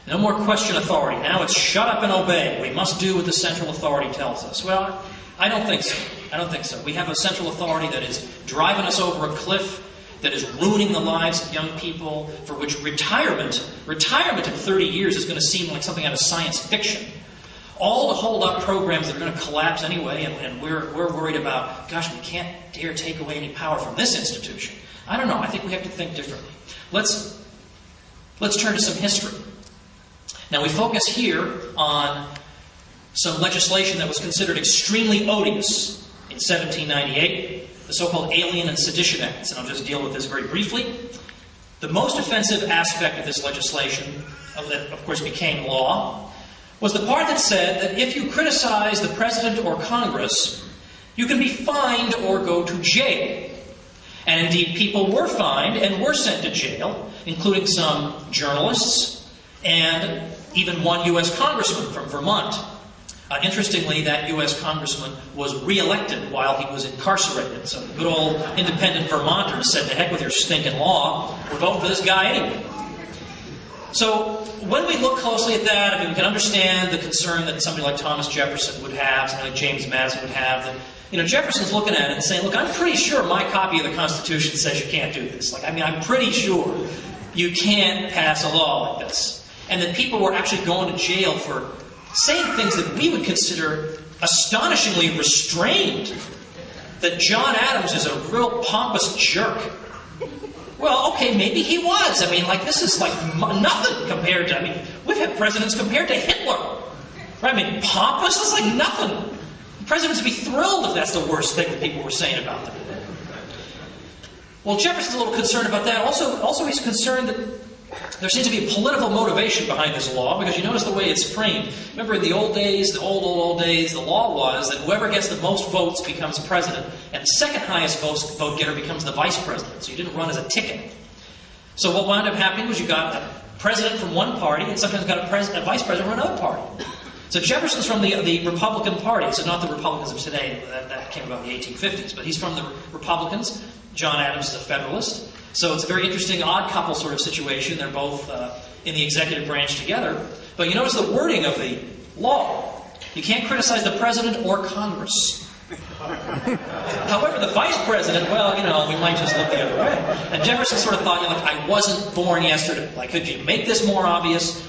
No more question authority. Now it's shut up and obey. We must do what the central authority tells us. Well, I don't think so. I don't think so. We have a central authority that is driving us over a cliff, that is ruining the lives of young people, for which retirement in 30 years is going to seem like something out of science fiction. All to hold up programs that are going to collapse anyway, and we're worried about, gosh, we can't dare take away any power from this institution. I don't know. I think we have to think differently. Let's turn to some history. Now, we focus here on some legislation that was considered extremely odious in 1798, the so-called Alien and Sedition Acts, and I'll just deal with this very briefly. The most offensive aspect of this legislation, that of course became law, was the part that said that if you criticize the President or Congress, you can be fined or go to jail. And indeed, people were fined and were sent to jail, including some journalists and even one U.S. congressman from Vermont. Interestingly, that U.S. congressman was re-elected while he was incarcerated. So the good old independent Vermonters said, to heck with your stinking law, we're voting for this guy anyway. So when we look closely at that, I mean, we can understand the concern that somebody like Thomas Jefferson would have, somebody like James Madison would have. That, you know, Jefferson's looking at it and saying, look, I'm pretty sure my copy of the Constitution says you can't do this. I'm pretty sure you can't pass a law like this. And that people were actually going to jail for saying things that we would consider astonishingly restrained. That John Adams is a real pompous jerk. Well, okay, maybe he was. I mean, this is like nothing compared to, we've had presidents compared to Hitler. Right? I mean, pompous is like nothing. Presidents would be thrilled if that's the worst thing that people were saying about them. Well, Jefferson's a little concerned about that. Also he's concerned that there seems to be a political motivation behind this law, because you notice the way it's framed. Remember, in the old days, the old days, the law was that whoever gets the most votes becomes president, and the second highest vote getter becomes the vice president. So you didn't run as a ticket. So what wound up happening was you got a president from one party, and sometimes got a vice president from another party. So Jefferson's from the Republican Party, so not the Republicans of today. That came about in the 1850s, but he's from the Republicans. John Adams is a Federalist. So it's a very interesting odd couple sort of situation. They're both in the executive branch together. But you notice the wording of the law. You can't criticize the president or Congress. However, the vice president, well, we might just look the other way. And Jefferson sort of thought, I wasn't born yesterday. Could you make this more obvious?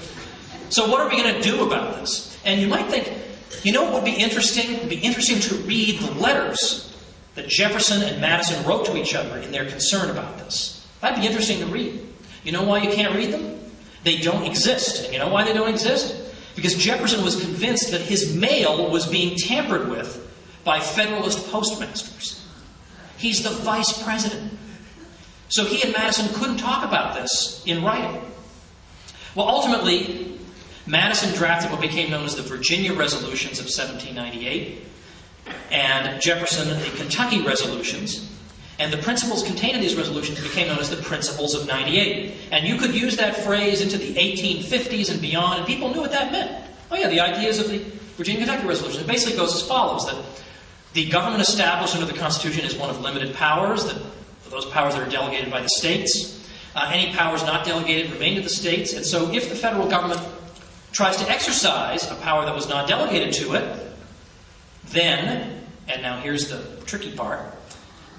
So what are we going to do about this? And you might think, what would be interesting? It would be interesting to read the letters that Jefferson and Madison wrote to each other in their concern about this. That'd be interesting to read. You know why you can't read them? They don't exist. And you know why they don't exist? Because Jefferson was convinced that his mail was being tampered with by Federalist postmasters. He's the vice president. So he and Madison couldn't talk about this in writing. Well, ultimately, Madison drafted what became known as the Virginia Resolutions of 1798, and Jefferson the Kentucky Resolutions. And the principles contained in these resolutions became known as the Principles of 98. And you could use that phrase into the 1850s and beyond, and people knew what that meant. Oh yeah, the ideas of the Virginia Kentucky Resolution. It basically goes as follows, that the government established under the Constitution is one of limited powers, that for those powers that are delegated by the states. Any powers not delegated remain to the states. And so if the federal government tries to exercise a power that was not delegated to it, then, and now here's the tricky part,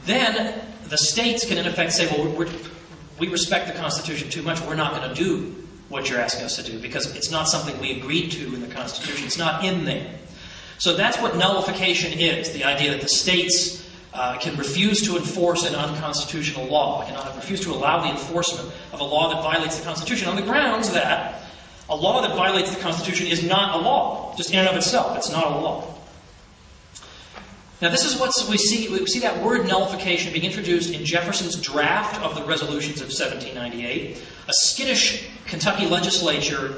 then the states can in effect say, well, we respect the Constitution too much, we're not going to do what you're asking us to do, because it's not something we agreed to in the Constitution. It's not in there. So that's what nullification is, the idea that the states can refuse to enforce an unconstitutional law, can refuse to allow the enforcement of a law that violates the Constitution on the grounds that a law that violates the Constitution is not a law, just in and of itself. It's not a law. Now, this is what we see. We see that word nullification being introduced in Jefferson's draft of the resolutions of 1798. A skittish Kentucky legislature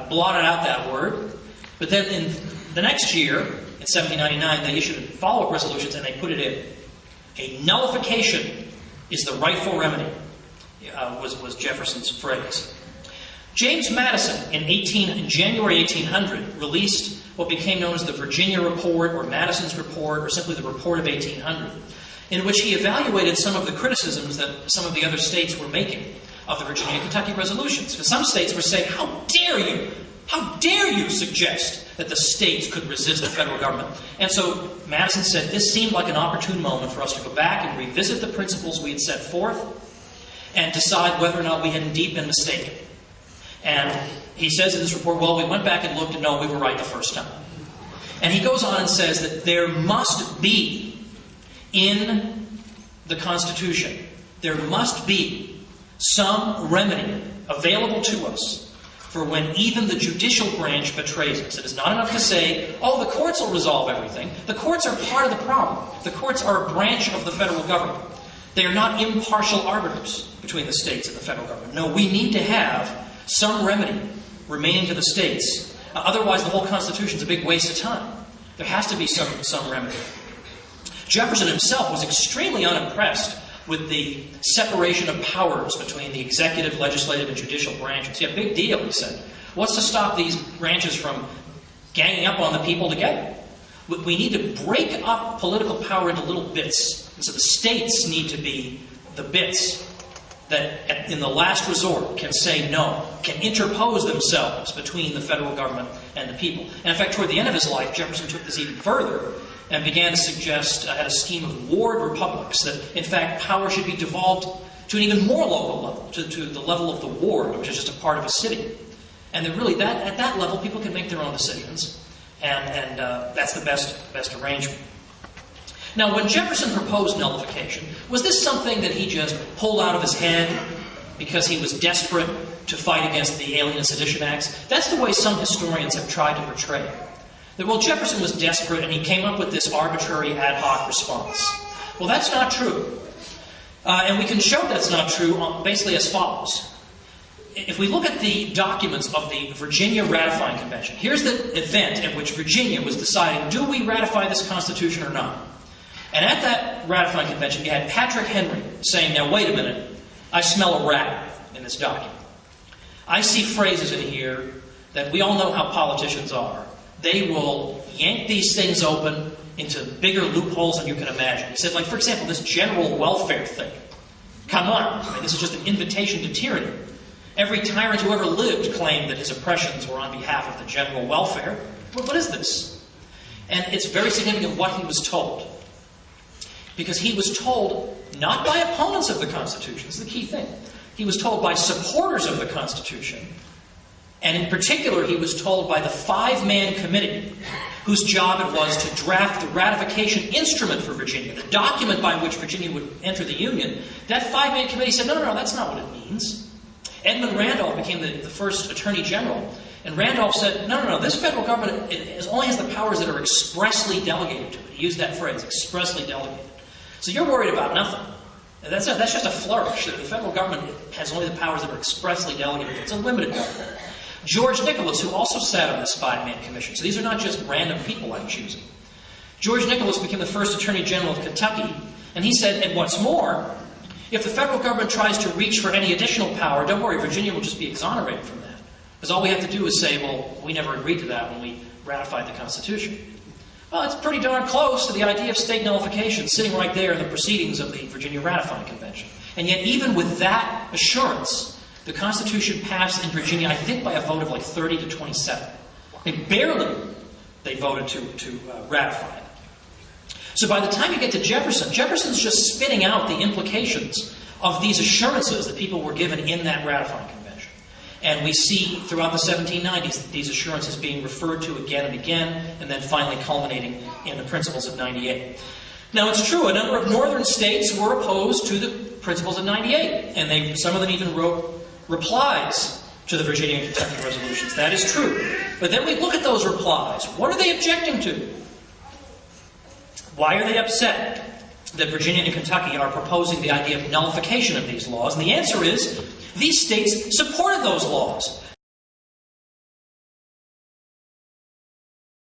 blotted out that word. But then in the next year, in 1799, they issued follow-up resolutions and they put it in. A nullification is the rightful remedy, was Jefferson's phrase. James Madison, in January 1800, released what became known as the Virginia Report, or Madison's Report, or simply the Report of 1800, in which he evaluated some of the criticisms that some of the other states were making of the Virginia and Kentucky resolutions. Because some states were saying, how dare you? How dare you suggest that the states could resist the federal government? And so Madison said this seemed like an opportune moment for us to go back and revisit the principles we had set forth and decide whether or not we had indeed been mistaken. And he says in this report, well, we went back and looked and no, we were right the first time. And he goes on and says that there must be in the Constitution, there must be some remedy available to us for when even the judicial branch betrays us. It is not enough to say, oh, the courts will resolve everything. The courts are part of the problem. The courts are a branch of the federal government. They are not impartial arbiters between the states and the federal government. No, we need to have some remedy remaining to the states. Otherwise, the whole Constitution is a big waste of time. There has to be some remedy. Jefferson himself was extremely unimpressed with the separation of powers between the executive, legislative, and judicial branches. Yeah, big deal, he said. What's to stop these branches from ganging up on the people together? We need to break up political power into little bits. And so the states need to be the bits that, in the last resort, can say no, can interpose themselves between the federal government and the people. And in fact, toward the end of his life, Jefferson took this even further and began to suggest, had a scheme of ward republics, that in fact power should be devolved to an even more local level, to the level of the ward, which is just a part of a city. And that really, at that level, people can make their own decisions, and that's the best arrangement. Now, when Jefferson proposed nullification, was this something that he just pulled out of his head because he was desperate to fight against the Alien and Sedition Acts? That's the way some historians have tried to portray it. That, well, Jefferson was desperate and he came up with this arbitrary ad hoc response. Well, that's not true. And we can show that's not true basically as follows. If we look at the documents of the Virginia Ratifying Convention, here's the event at which Virginia was deciding, do we ratify this Constitution or not? And at that ratifying convention, you had Patrick Henry saying, now wait a minute, I smell a rat in this document. I see phrases in here that we all know how politicians are. They will yank these things open into bigger loopholes than you can imagine. He said, like, for example, this general welfare thing. Come on, I mean, this is just an invitation to tyranny. Every tyrant who ever lived claimed that his oppressions were on behalf of the general welfare. Well, what is this? And it's very significant what he was told. Because he was told not by opponents of the Constitution, this is the key thing. He was told by supporters of the Constitution. And in particular, he was told by the 5-man committee whose job it was to draft the ratification instrument for Virginia, the document by which Virginia would enter the Union. That 5-man committee said, no, that's not what it means. Edmund Randolph became the first Attorney General. And Randolph said, no, this federal government only has the powers that are expressly delegated to it. He used that phrase, expressly delegated. So you're worried about nothing. That's just a flourish. The federal government has only the powers that are expressly delegated. It's a limited government. George Nicholas, who also sat on this 5-man commission. So these are not just random people I'm choosing. George Nicholas became the first Attorney General of Kentucky. And he said, and what's more, if the federal government tries to reach for any additional power, don't worry, Virginia will just be exonerated from that. Because all we have to do is say, well, we never agreed to that when we ratified the Constitution. Well, it's pretty darn close to the idea of state nullification sitting right there in the proceedings of the Virginia Ratifying Convention. And yet, even with that assurance, the Constitution passed in Virginia, I think, by a vote of like 30 to 27. Barely they voted to ratify it. So by the time you get to Jefferson, Jefferson's just spitting out the implications of these assurances that people were given in that ratifying convention. And we see throughout the 1790s these assurances being referred to again and again, and then finally culminating in the Principles of 98. Now, it's true, a number of northern states were opposed to the Principles of 98, and some of them even wrote replies to the Virginia and Kentucky resolutions. That is true. But then we look at those replies. What are they objecting to? Why are they upset that Virginia and Kentucky are proposing the idea of nullification of these laws? And the answer is, these states supported those laws.